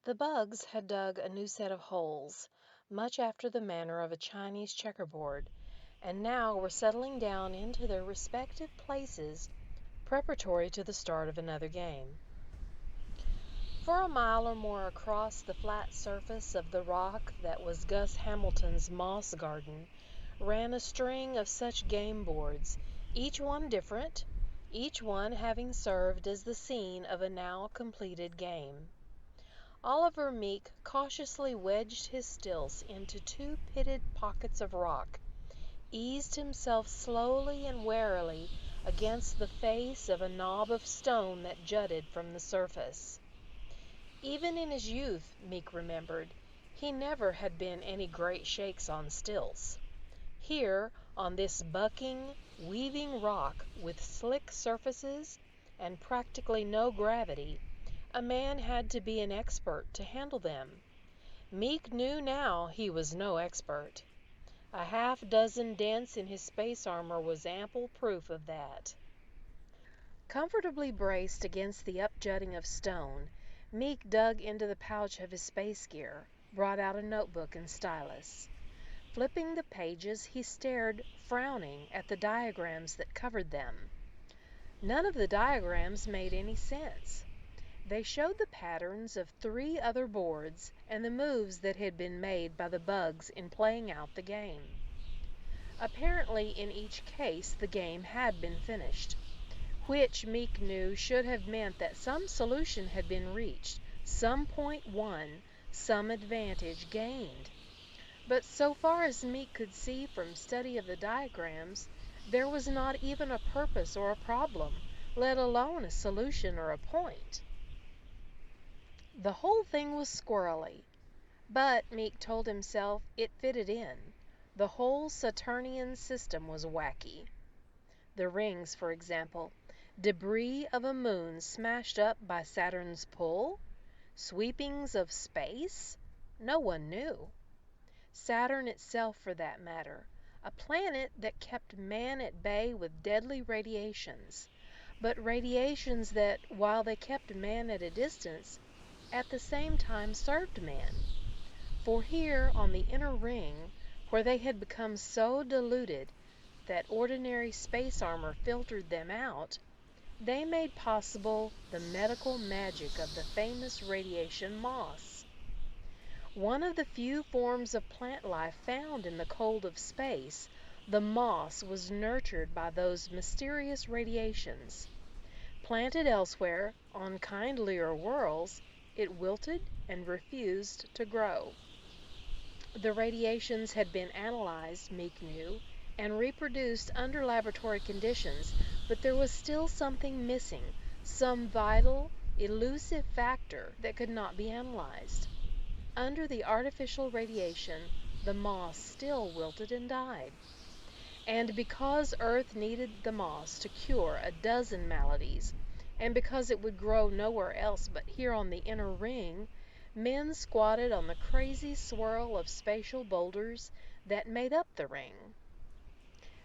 The bugs had dug a new set of holes, much after the manner of a Chinese checkerboard, and now were settling down into their respective places preparatory to the start of another game. For a mile or more across the flat surface of the rock that was Gus Hamilton's moss garden ran a string of such game boards, each one different, each one having served as the scene of a now completed game. Oliver Meek cautiously wedged his stilts into two pitted pockets of rock, eased himself slowly and warily against the face of a knob of stone that jutted from the surface. Even in his youth, Meek remembered, he never had been any great shakes on stilts. Here, on this bucking, weaving rock with slick surfaces and practically no gravity, a man had to be an expert to handle them. Meek knew now he was no expert. A half-dozen dents in his space armor was ample proof of that. Comfortably braced against the upjutting of stone, Meek dug into the pouch of his space gear, brought out a notebook and stylus. Flipping the pages, he stared, frowning, at the diagrams that covered them. None of the diagrams made any sense. They showed the patterns of 3 other boards and the moves that had been made by the bugs in playing out the game. Apparently, in each case, the game had been finished, which Meek knew should have meant that some solution had been reached, some point won, some advantage gained. But so far as Meek could see from study of the diagrams, there was not even a purpose or a problem, let alone a solution or a point. The whole thing was squirrely, but, Meek told himself, it fitted in. The whole Saturnian system was wacky. The rings, for example, debris of a moon smashed up by Saturn's pull? Sweepings of space? No one knew. Saturn itself, for that matter, a planet that kept man at bay with deadly radiations, but radiations that, while they kept man at a distance, at the same time served man. For here, on the inner ring, where they had become so diluted that ordinary space armor filtered them out, they made possible the medical magic of the famous radiation moss. One of the few forms of plant life found in the cold of space, the moss was nurtured by those mysterious radiations. Planted elsewhere, on kindlier worlds, it wilted and refused to grow. The radiations had been analyzed, Meek knew, and reproduced under laboratory conditions, but there was still something missing, some vital, elusive factor that could not be analyzed. Under the artificial radiation, the moss still wilted and died. And because Earth needed the moss to cure a dozen maladies, and because it would grow nowhere else but here on the inner ring, men squatted on the crazy swirl of spatial boulders that made up the ring.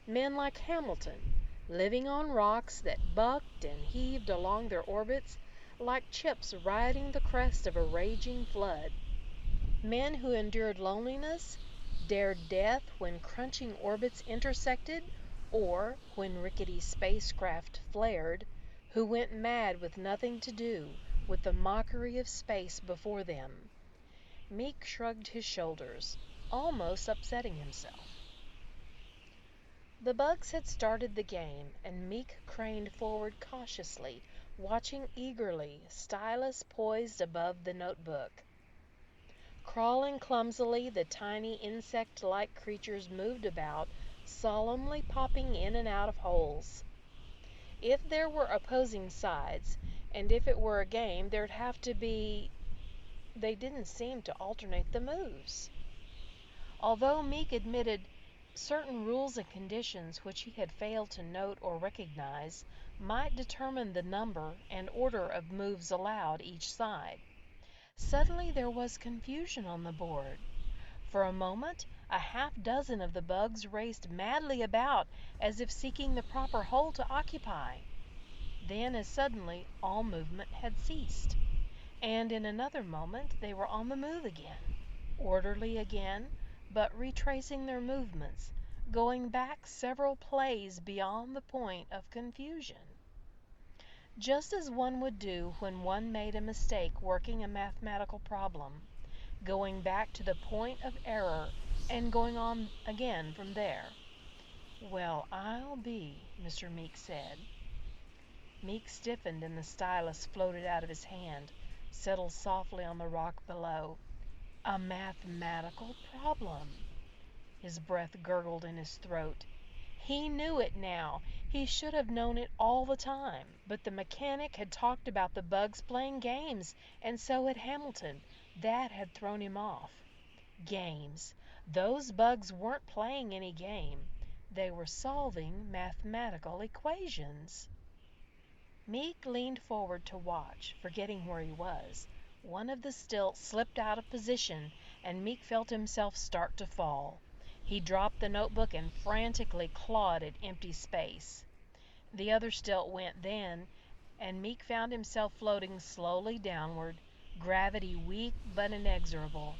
Men like Hamilton, living on rocks that bucked and heaved along their orbits like chips riding the crest of a raging flood. Men who endured loneliness, dared death when crunching orbits intersected, or, when rickety spacecraft flared, who went mad with nothing to do with the mockery of space before them. Meek shrugged his shoulders, almost upsetting himself. The bugs had started the game, and Meek craned forward cautiously, watching eagerly, stylus poised above the notebook. Crawling clumsily, the tiny insect-like creatures moved about, solemnly popping in and out of holes. If there were opposing sides, and if it were a game, there'd have to be... They didn't seem to alternate the moves. Although Meek admitted certain rules and conditions which he had failed to note or recognize might determine the number and order of moves allowed each side. Suddenly there was confusion on the board. For a moment, a half-dozen of the bugs raced madly about as if seeking the proper hole to occupy. Then, as suddenly, all movement had ceased, And in another moment they were on the move again, orderly again, but retracing their movements, going back several plays beyond the point of confusion. Just as one would do when one made a mistake working a mathematical problem, going back to the point of error and going on again from there. "Well, I'll be," Mr. Meek said. Meek stiffened and the stylus floated out of his hand, settled softly on the rock below. A mathematical problem. His breath gurgled in his throat. He knew it now. He should have known it all the time. But the mechanic had talked about the bugs playing games, and so had Hamilton. That had thrown him off. Games. Those bugs weren't playing any game. They were solving mathematical equations. Meek leaned forward to watch, forgetting where he was. One of the stilts slipped out of position, and Meek felt himself start to fall. He dropped the notebook and frantically clawed at empty space. The other stilt went then, and Meek found himself floating slowly downward, gravity weak but inexorable.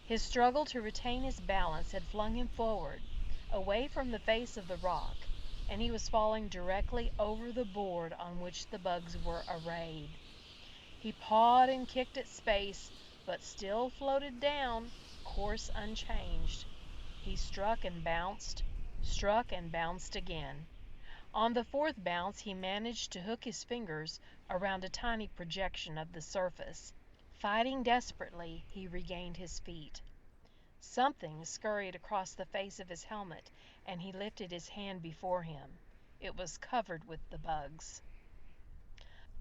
His struggle to retain his balance had flung him forward, away from the face of the rock, and he was falling directly over the board on which the bugs were arrayed. He pawed and kicked at space, but still floated down, course unchanged. He struck and bounced again. On the fourth bounce he managed to hook his fingers around a tiny projection of the surface. Fighting desperately, he regained his feet. Something scurried across the face of his helmet, and he lifted his hand before him. It was covered with the bugs.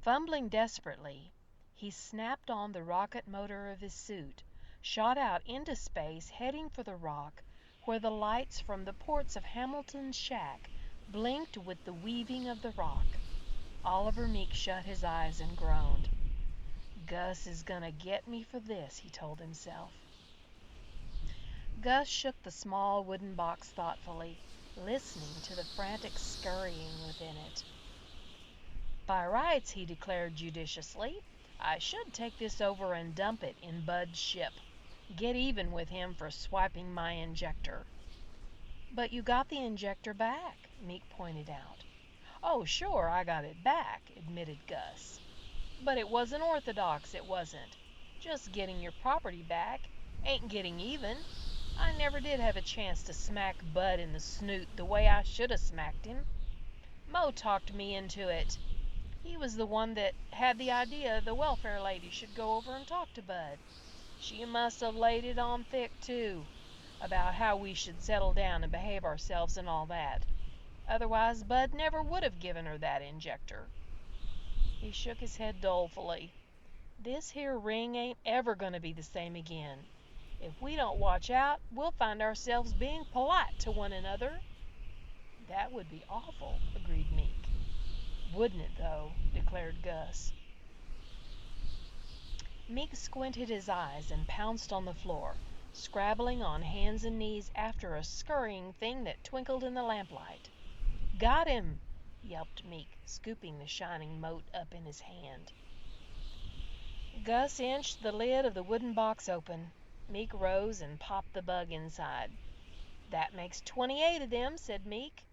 Fumbling desperately, he snapped on the rocket motor of his suit, shot out into space, heading for the rock, where the lights from the ports of Hamilton's shack blinked with the weaving of the rock. Oliver Meek shut his eyes and groaned. "Gus is gonna get me for this," he told himself. Gus shook the small wooden box thoughtfully, listening to the frantic scurrying within it. "By rights," he declared judiciously, "I should take this over and dump it in Bud's ship. Get even with him for swiping my injector." "But you got the injector back," Meek pointed out. "Oh, sure, I got it back," admitted Gus. "But it wasn't orthodox, it wasn't. Just getting your property back ain't getting even. I never did have a chance to smack Bud in the snoot the way I should have smacked him. Mo talked me into it. He was the one that had the idea the welfare lady should go over and talk to Bud. She must have laid it on thick, too, about how we should settle down and behave ourselves and all that. Otherwise, Bud never would have given her that injector." He shook his head dolefully. "This here ring ain't ever going to be the same again. If we don't watch out, we'll find ourselves being polite to one another." "That would be awful," agreed Meek. "Wouldn't it, though?" declared Gus. Meek squinted his eyes and pounced on the floor, scrabbling on hands and knees after a scurrying thing that twinkled in the lamplight. "Got him!" yelped Meek, scooping the shining mote up in his hand. Gus inched the lid of the wooden box open. Meek rose and popped the bug inside. "That makes 28 of them," said Meek.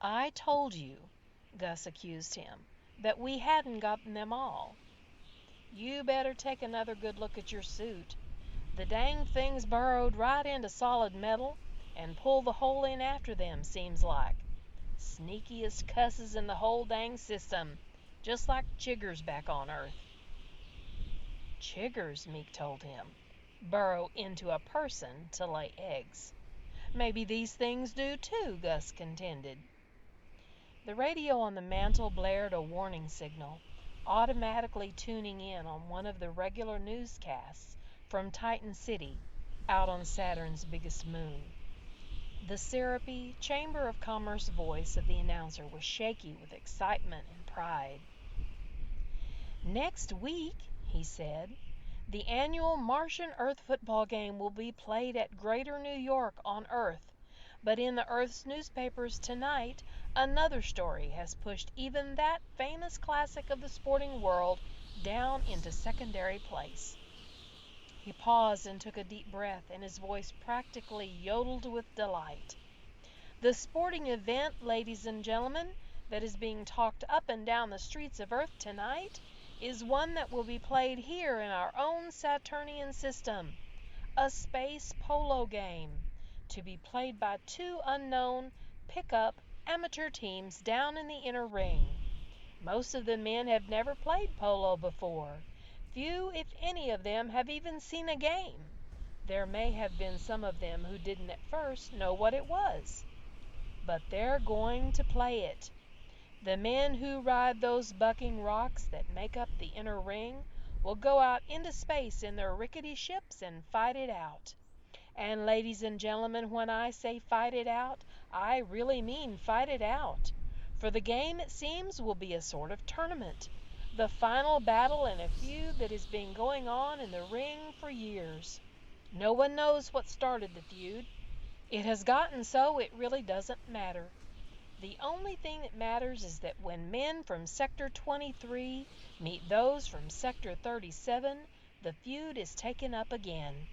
"I told you," Gus accused him, "that we hadn't gotten them all." "You better take another good look at your suit. The dang things burrowed right into solid metal and pulled the hole in after them, seems like. Sneakiest cusses in the whole dang system, just like chiggers back on Earth." "Chiggers," Meek told him, "burrow into a person to lay eggs." "Maybe these things do too," Gus contended. The radio on the mantel blared a warning signal, automatically tuning in on one of the regular newscasts from Titan City, out on Saturn's biggest moon. The syrupy Chamber of Commerce voice of the announcer was shaky with excitement and pride. "Next week," he said, "the annual Martian-Earth football game will be played at Greater New York on Earth. But in the Earth's newspapers tonight, another story has pushed even that famous classic of the sporting world down into secondary place. He paused and took a deep breath, and his voice practically yodeled with delight. The sporting event, ladies and gentlemen, that is being talked up and down the streets of Earth tonight is one that will be played here in our own Saturnian system, a space polo game, to be played by two unknown pickup amateur teams down in the inner ring. Most of the men have never played polo before. Few, if any of them, have even seen a game. There may have been some of them who didn't at first know what it was. But they're going to play it. The men who ride those bucking rocks that make up the inner ring will go out into space in their rickety ships and fight it out. And ladies and gentlemen, when I say fight it out, I really mean fight it out. For the game, it seems, will be a sort of tournament, the final battle in a feud that has been going on in the ring for years. No one knows what started the feud. It has gotten so it really doesn't matter. The only thing that matters is that when men from Sector 23 meet those from Sector 37, the feud is taken up again.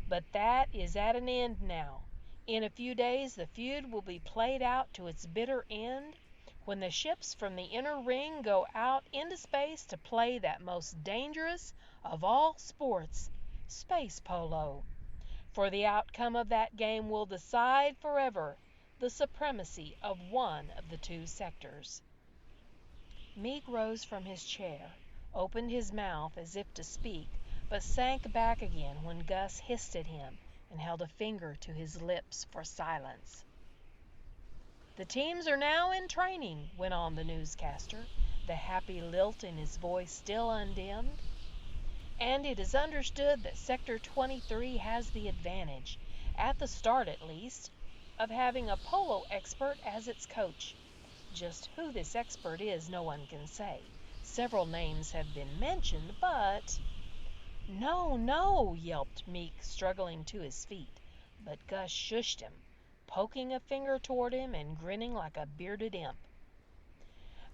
But that is at an end now. In a few days the feud will be played out to its bitter end when the ships from the inner ring go out into space to play that most dangerous of all sports, space polo. For the outcome of that game will decide forever the supremacy of one of the two sectors. Meek rose from his chair, opened his mouth as if to speak, but sank back again when Gus hissed at him and held a finger to his lips for silence. The teams are now in training, went on the newscaster, the happy lilt in his voice still undimmed. And it is understood that Sector 23 has the advantage, at the start at least, of having a polo expert as its coach. Just who this expert is no one can say. Several names have been mentioned, but... No, no, yelped Meek, struggling to his feet, but Gus shushed him, poking a finger toward him and grinning like a bearded imp.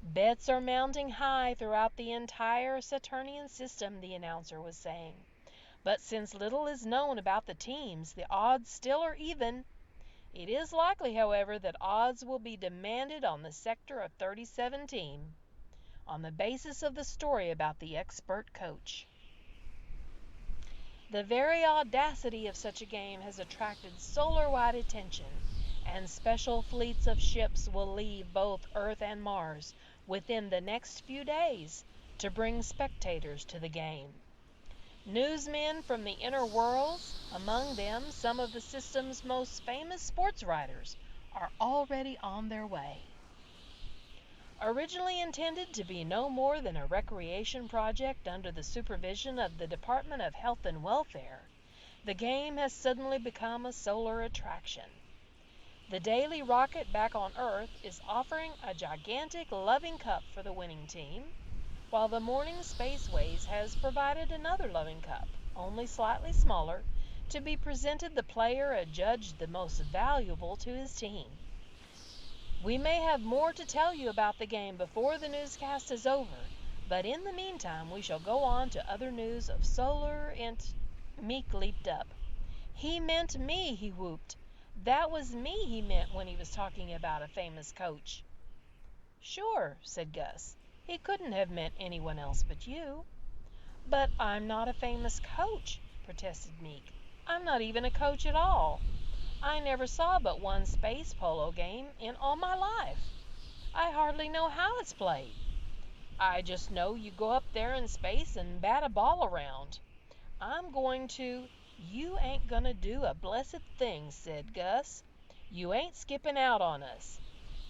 Bets are mounting high throughout the entire Saturnian system, the announcer was saying. But since little is known about the teams, the odds still are even. It is likely, however, that odds will be demanded on the Sector of 37 team, on the basis of the story about the expert coach. The very audacity of such a game has attracted solar-wide attention, and special fleets of ships will leave both Earth and Mars within the next few days to bring spectators to the game. Newsmen from the inner worlds, among them some of the system's most famous sports writers, are already on their way. Originally intended to be no more than a recreation project under the supervision of the Department of Health and Welfare, the game has suddenly become a solar attraction. The daily rocket back on Earth is offering a gigantic loving cup for the winning team, while the morning Spaceways has provided another loving cup, only slightly smaller, to be presented the player adjudged the most valuable to his team. We may have more to tell you about the game before the newscast is over, but in the meantime we shall go on to other news of solar Meek leaped up. He meant me, he whooped. That was me he meant when he was talking about a famous coach. Sure, said Gus. He couldn't have meant anyone else but you. But I'm not a famous coach, protested Meek. I'm not even a coach at all. I never saw but one space polo game in all my life. I hardly know how it's played. I just know you go up there in space and bat a ball around. I'm going to... You ain't gonna do a blessed thing, said Gus. You ain't skipping out on us.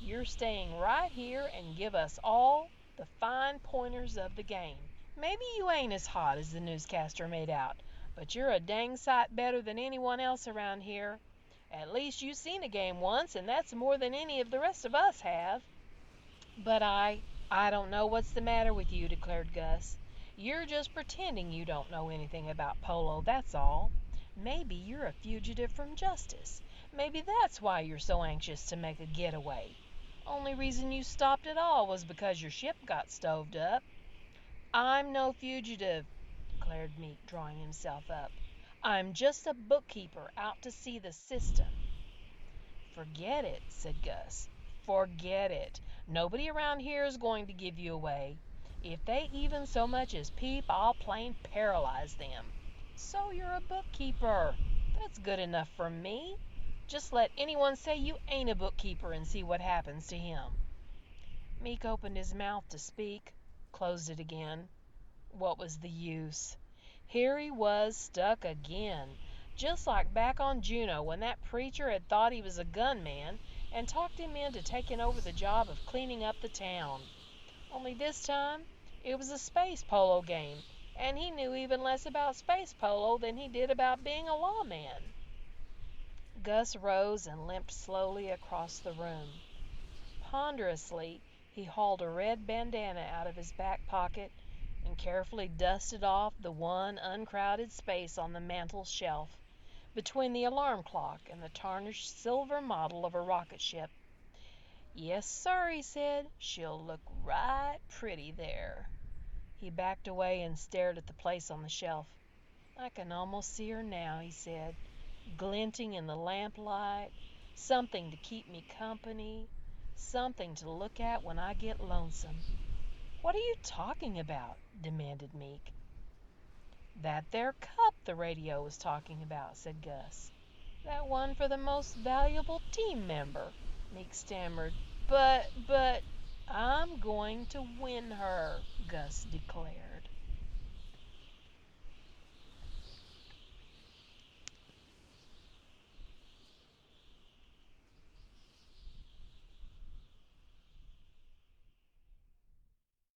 You're staying right here and give us all the fine pointers of the game. Maybe you ain't as hot as the newscaster made out, but you're a dang sight better than anyone else around here. At least you've seen a game once, and that's more than any of the rest of us have. But I don't know what's the matter with you, declared Gus. You're just pretending you don't know anything about polo, that's all. Maybe you're a fugitive from justice. Maybe that's why you're so anxious to make a getaway. Only reason you stopped at all was because your ship got stoved up. I'm no fugitive, declared Meek, drawing himself up. I'm just a bookkeeper out to see the system. Forget it, said Gus. Forget it. Nobody around here is going to give you away. If they even so much as peep, I'll plain paralyze them. So you're a bookkeeper. That's good enough for me. Just let anyone say you ain't a bookkeeper and see what happens to him. Meek opened his mouth to speak, closed it again. What was the use? Here he was stuck again, just like back on Juneau when that preacher had thought he was a gunman and talked him into taking over the job of cleaning up the town. Only this time it was a space polo game, and he knew even less about space polo than he did about being a lawman. Gus rose and limped slowly across the room. Ponderously, he hauled a red bandana out of his back pocket and carefully dusted off the one uncrowded space on the mantel shelf between the alarm clock and the tarnished silver model of a rocket ship. Yes, sir, he said. She'll look right pretty there. He backed away and stared at the place on the shelf. I can almost see her now, he said, glinting in the lamplight. Something to keep me company. Something to look at when I get lonesome. What are you talking about? Demanded Meek. That there cup the radio was talking about, said Gus. That one for the most valuable team member, Meek stammered. But, I'm going to win her, Gus declared.